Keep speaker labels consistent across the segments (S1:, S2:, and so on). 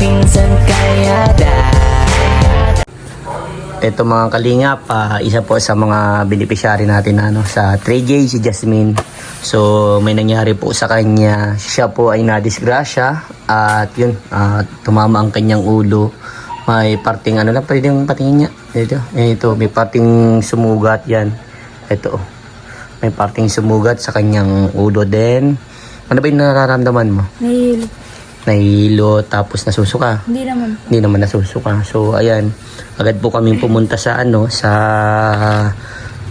S1: pinsan kaya
S2: Ito mga kalingap, isa po sa mga beneficiary natin sa 3J, si Jasmine. So may nangyari po sa kanya, siya po ay nadisgrasya at yun, tumama ang kanyang ulo. May parting pwede yung patingin niya. Ito, may parting sumugat yan. Ito, may parting sumugat sa kanyang ulo din. Ano ba yung nararamdaman mo? Nahihilo, tapos nasusuka?
S3: Hindi naman.
S2: Hindi naman nasusuka. So ayan, agad po kaming pumunta sa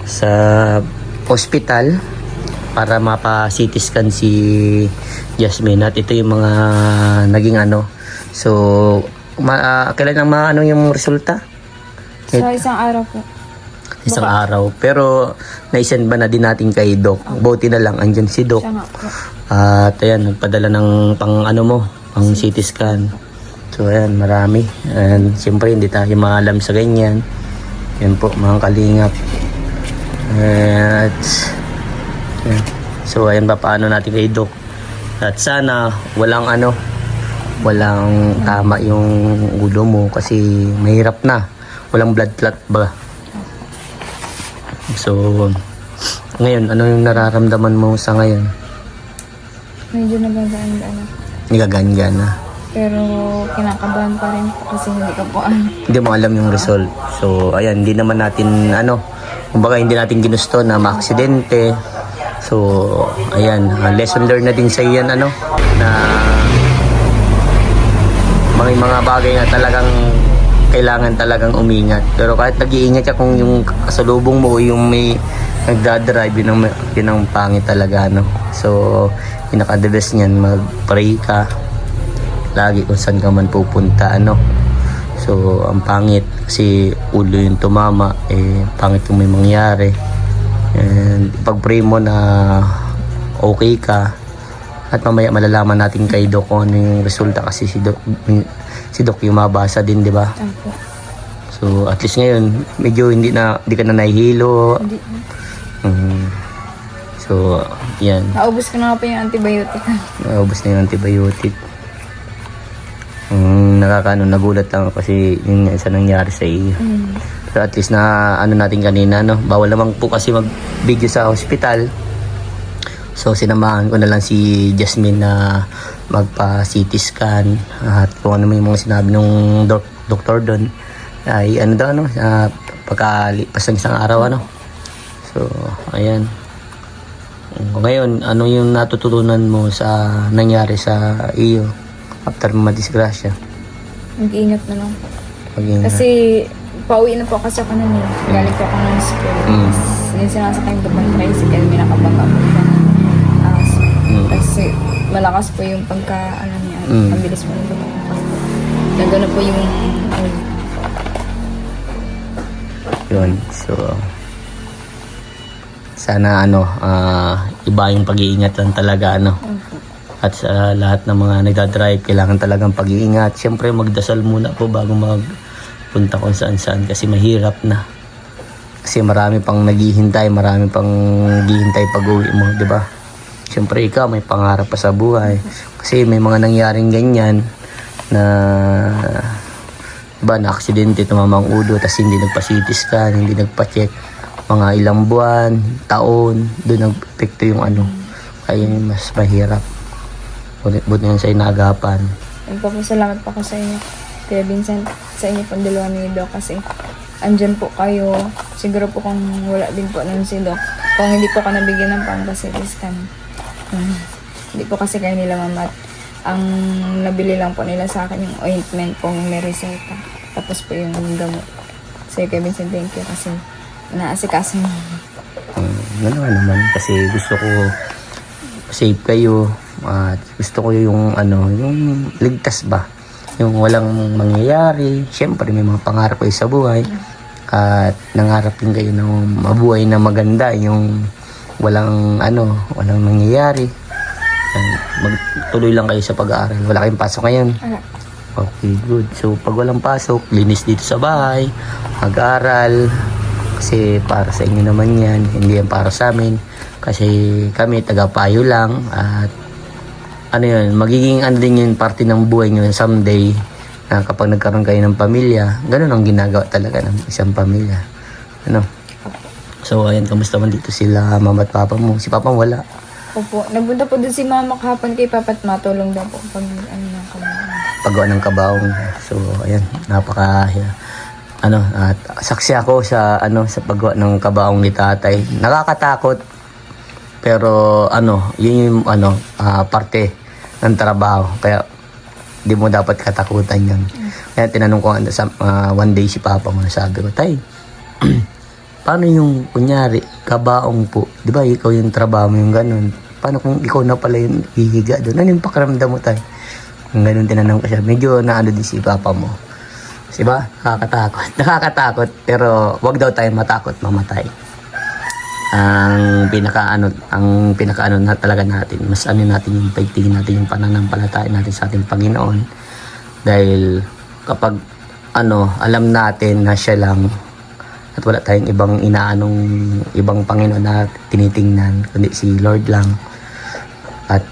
S2: sa hospital para mapa-CT scan si Jasmine. At ito yung mga naging So kailan ang yung resulta?
S3: Sa isang araw po.
S2: Isang araw. Pero naisend ba na din natin kay Doc? Buti na lang andyan si Doc.
S3: Siya nga po.
S2: At ayan, nagpadala ng pang CT scan. So ayan, marami. And siyempre hindi tayo maalam sa ganyan. Yan po mga kalingap. At ayan. So ayan pa paano natin kay Doc. At sana walang tama yung ulo mo kasi mahirap na. Walang blood clot ba? So ngayon, ano yung nararamdaman mo sa ngayon?
S3: Medyo nagagaan-gaan.
S2: Nagagaan na.
S3: Pero kinakabahan pa rin po kasi hindi ka po
S2: Hindi mo alam yung result. So ayan, hindi naman natin kumbaga hindi natin ginusto na maaksidente. So ayan, lesson learned na din sa iyan na may mga bagay na talagang kailangan talagang umingat. Pero kahit nag-iingat ka kung yung kasalubong mo yung may nagdadrive, yun ang pangit talaga So pinaka-the best niyan, mag-pray ka lagi kung saan ka man pupunta So ang pangit kasi ulo yung tumama, pangit yung may mangyari. And pag-pray mo na okay ka, at mamaya malalaman natin kay Doc kung ano yung resulta kasi si Doc yung mabasa din, di ba? So at least ngayon medyo hindi ka na nahihilo.
S3: Hindi.
S2: So yan,
S3: Naubos ko na nga po yung antibiotic.
S2: naubos na yung antibiotic. Nagulat lang kasi yung isa nangyari sa iyo. Pero at least na natin kanina bawal naman po kasi mag-video sa hospital. So sinamahan ko na lang si Jasmine na magpa-CT scan at kung ano yung mga sinabi ng doktor doon ay pagkalipas ng isang araw So ayan. Ngayon, ano yung natututunan mo sa nangyari sa iyo after madisgrasya?
S3: Mag-iingat na lang po.
S2: Mag-ingat.
S3: Kasi pauwi na po kasi ako nun Galing po ako ng school. Yung sinasakay ko pang tricycle, may nakabangga po siya. Kasi malakas po yung niya. Ang bilis po nito. Gano'n po yung
S2: yun. So sana iba yung pag-iingat lang talaga At sa lahat ng mga nagdadrive, kailangan talagang pag-iingat. Siyempre magdasal muna po bago magpunta kung saan-saan kasi mahirap na. Kasi marami pang naghihintay, marami pang naghihintay pag-uwi mo, di ba? Siyempre ikaw may pangarap pa sa buhay. Kasi may mga nangyaring ganyan na diba, na aksidente, tumama ang ulo, tapos hindi nagpa-CT scan, hindi nagpa-check. Mga ilang buwan, taon, doon nag-epekto yung kaya yun mas mahirap. Buti nga sa'yo naagapan.
S3: Nagpapasalamat po ako sa inyo, Kuya Vincent, sa inyo pang dalawa ni Doc kasi andyan po kayo. Siguro po kung wala din po nun si Doc, kung hindi po ka nabigyan ng pang-CT scan, hindi po kasi kayo nila mamat. Ang nabili lang po nila sa akin yung ointment kung may reseta. Tapos po yung gamot. So Kuya Vincent, thank you kasi naasikaso mo.
S2: Naman kasi gusto ko save kayo at gusto ko yung yung ligtas ba, yung walang mangyayari. Siyempre may mga pangarap kayo sa buhay at nangarap din kayo ng mabuhay na maganda, yung walang nangyayari. Magtuloy lang kayo sa pag-aaral. Wala kayong pasok ngayon? Okay, good. So pag walang pasok, linis dito sa bahay, mag-aral. Kasi para sa inyo naman yan, hindi yan para sa amin. Kasi kami taga-payo lang at magiging din yun parte ng buhay nyo someday na kapag nagkaroon kayo ng pamilya, ganun ang ginagawa talaga ng isang pamilya. Ano? So, ayan, kamusta man dito sila, mama at papa mo? Si papa wala.
S3: Opo, nagpunta po din si mama kahapon kay papa at matulong daw po pag ano na kami.
S2: Paggawa ng kabaong. So, ayan, at saksi ako sa sa paggawa ng kabaong ni tatay. Nakakatakot. Pero yun yung parte ng trabaho. Kaya di mo dapat katakutan yan. Kaya tinanong ko one day si papa mo, sabi ko, tay, paano yung kunyari kabaong po? Di ba ikaw yung trabaho mo yung ganun? Paano kung ikaw na pala yung hihiga doon? Ano yung pakiramdam mo, tay? Yung ganun tinanong ko siya. Medyo din si papa mo. Diba? Nakakatakot. Pero wag daw tayo matakot mamatay. Ang pinaka na talaga natin, mas natin yung pagtingin natin yung pananampalataya natin sa ating Panginoon. Dahil kapag alam natin na siya lang at wala tayong ibang Panginoon na tinitingnan, kundi si Lord lang. At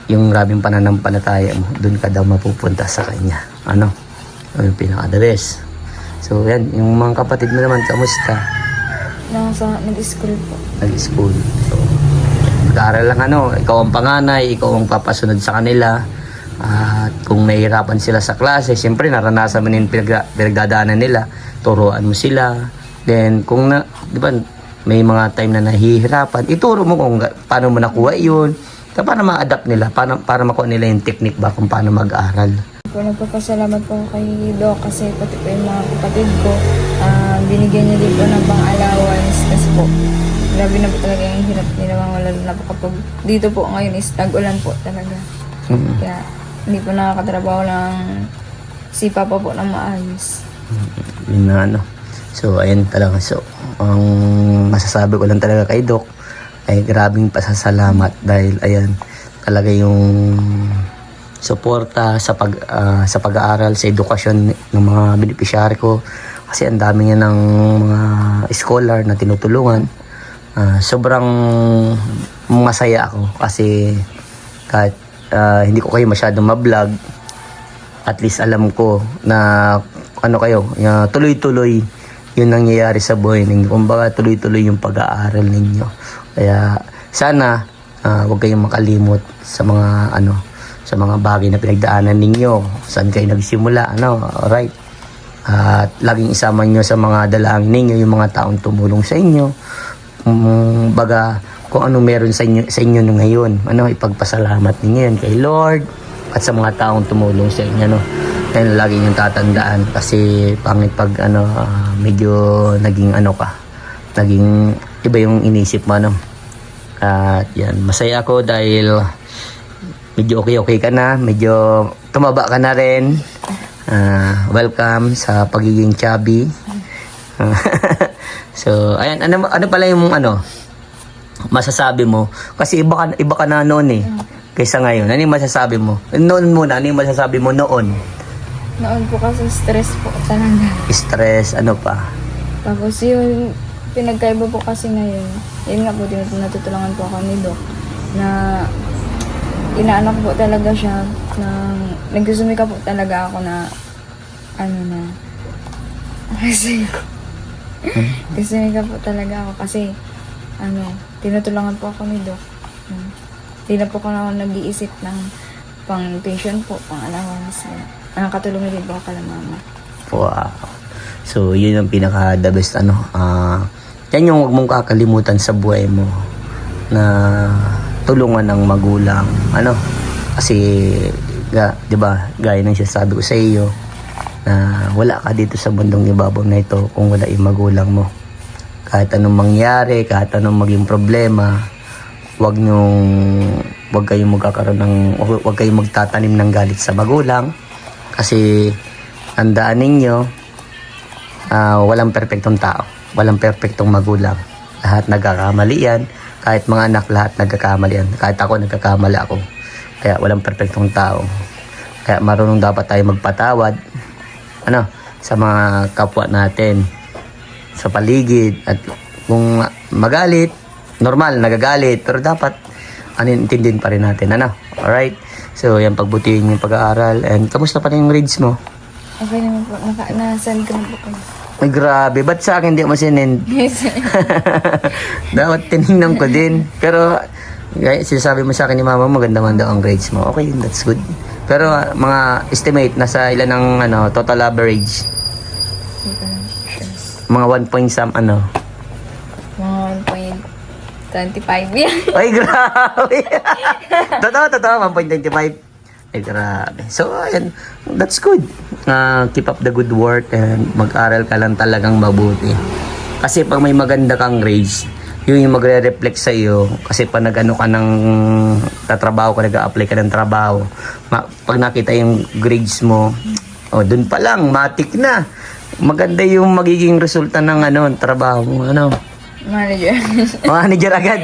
S2: yung grabing pananampalataya mo, doon ka daw mapupunta sa Kanya. Yung pinaka-the best. So, yan. Yung mga kapatid mo naman, kamusta?
S3: Nag-school po.
S2: Nag-school. So, mag-aaral lang ikaw ang panganay, ikaw ang papasunod sa kanila. At kung nahihirapan sila sa klase, siyempre naranasan mo yung pinagdadaanan nila. Turuan mo sila. Then, di ba, may mga time na nahihirapan, ituro mo kung paano mo nakuha yun. Paano ma-adapt nila, para makuha nila yung technique ba kung paano mag-aral.
S3: Nagpapasalamat po kay Doc kasi pati po yung mga kapatid ko, binigyan niya din po ng pang-allowance. Kasi po, grabe na po talaga yung hirap nila lalo na po kapag dito po ngayon is tag-ulan po talaga. Kaya hindi po nakakatrabaho lang si Papa po ng maayos.
S2: Yun na So, ayan talaga. So, ang masasabi ko lang talaga kay Doc ay grabing pasasalamat dahil ayan, talaga yung suporta sa pag-aaral, sa edukasyon ng mga beneficiary ko. Kasi ang dami niya ng mga scholar na tinutulungan. Sobrang masaya ako kasi kahit hindi ko kayo masyadong ma-vlog, at least alam ko na tuloy-tuloy yung nangyayari sa buhay ninyo. Kumbaga, tuloy-tuloy yung pag-aaral ninyo. Kaya, sana, huwag kayong makalimot sa mga bagay na pinagdaanan ninyo. Saan kayo nagsimula, alright? At laging isama nyo sa mga dalangin ninyo, yung mga taong tumulong sa inyo. Baga, kung ano meron sa inyo ngayon. Ipagpasalamat ninyo yan kay Lord at sa mga taong tumulong sa inyo, Yan lagi yung tatandaan kasi pangit pag medyo naging naging iba yung inisip mo At yan, masaya ako dahil medyo okay ka na, medyo tumaba ka na rin. Welcome sa pagiging chubby. So, ayan, ano pala yung masasabi mo? Kasi iba ka na noon kaysa ngayon. Ano yung masasabi mo? Noon muna, ano yung masasabi mo noon?
S3: Noon po kasi stress po talaga.
S2: Stress, ano pa?
S3: Tapos yung pinagkaiba po kasi ngayon, yun nga po, natutulungan po ako ni Doc na inaanak po talaga siya nagsusumika po talaga ako na nagsusumika po talaga ako kasi tinutulungan po ako ni Doc. Hindi na po ako nag-iisip ng pang-tuition po, pang-allowance. Nakakatulong din po ako kala mama.
S2: Wow. So, yun ang pinaka-the best, yan yung huwag mong kakalimutan sa buhay mo na tulungan ng magulang. Kasi, di ba, gaya ng sabi ko sa iyo, na wala ka dito sa bundong ibabaw na ito kung wala yung magulang mo. Kahit anong mangyari, kahit anong maging problema, huwag kayong magtatanim ng galit sa magulang. Kasi, tandaan ninyo, walang perpektong tao. Walang perpektong magulang. Lahat nagkakamali yan. Kahit mga anak, lahat nagkakamali yan. Kahit ako, nagkakamali ako. Kaya walang perpektong tao. Kaya marunong dapat tayo magpatawad sa mga kapwa natin sa paligid. At kung magalit, normal, nagagalit. Pero dapat, intindihin pa rin natin. Alright? So, yan, pagbutihin yung pag-aaral. And, kamusta pa rin yung grades mo?
S3: Okay naman po. Na-send ko na po kayo.
S2: Ay, grabe. Ba't sa akin hindi mo sinend?
S3: Yes.
S2: Dapat tinignan ko din. Pero, sinasabi mo sa akin ni mama, maganda man daw ang grades mo. Okay, that's good. Pero, mga estimate, nasa ilan ang total average?
S3: Hindi ko lang.
S2: Mga 1 point some,
S3: Mga 1.25 yan.
S2: Ay, grabe. Totoo, 1.25. Ay, grabe. So, ayan, that's good. Keep up the good work and mag-aral ka lang talagang mabuti. Kasi pag may maganda kang grades, yun yung magre-reflect sa iyo. Kasi pag nag-ano ka ng tatrabaho ka, nag-a-apply ka ng trabaho, pag nakita yung grades mo, dun pa lang, matik na. Maganda yung magiging resulta ng trabaho mo.
S3: Manager.
S2: Manager agad.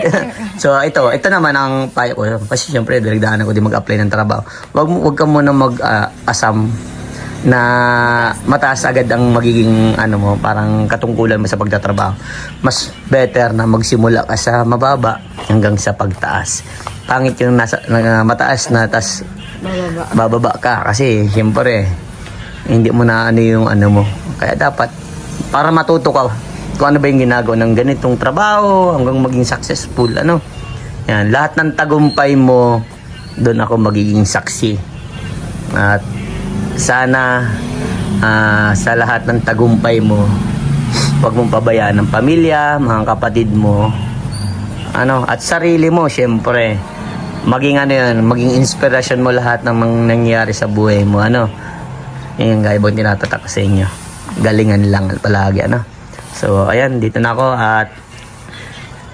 S2: So, ito naman ang payo ko. Kasi syempre, dirigdaanan ko din mag-apply ng trabaho. Wag ka muna mag-asam na mataas agad ang magiging parang katungkulan mo sa pagtatrabaho. Mas better na magsimula ka sa mababa hanggang sa pagtaas. Pangit yung mataas na tas bababa ka kasi syempre hindi mo na yung mo. Kaya dapat para matuto ka kung ano ba yung ginagawa ng ganitong trabaho hanggang maging successful. Yan, lahat ng tagumpay mo doon ako magiging saksi. At sana sa lahat ng tagumpay mo, huwag mong pabayaan ng pamilya, mga kapatid mo, at sarili mo, syempre. Maging maging inspirasyon mo lahat ng mga nangyayari sa buhay mo, Yung gaya bang tinatatak sa inyo. Galingan lang palagi, So, ayan, dito na ako at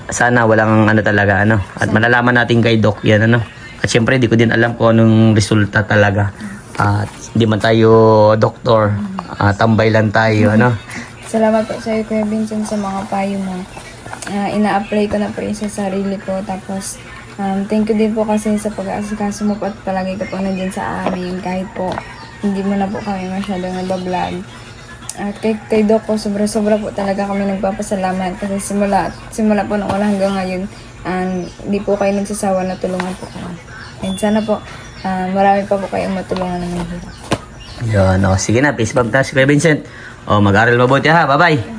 S2: sana walang talaga, At malalaman natin kay Doc yan, At syempre, di ko din alam kung anong resulta talaga. At hindi man tayo doktor, tambay lang tayo,
S3: Salamat po sa iyo, Kuya Vincent, sa mga payo mo. Ina-apply ko na po sa sarili ko. Tapos, thank you din po kasi sa pag-aasikaso mo po at palagi ka po nandyan sa amin. Kahit po, hindi mo na po kami masyadong nabablog. At kay Doc po, sobra-sobra po talaga kami nagpapasalamat. Kasi simula po nung wala hanggang ngayon, hindi po kayo nagsasawa na tulungan po kami. And sana po, marami pa po kayong matulungan ng hirap.
S2: Yun, sige na, peace bump tayo si Kuya Vincent. Mag-aral mabuti ha, bye-bye.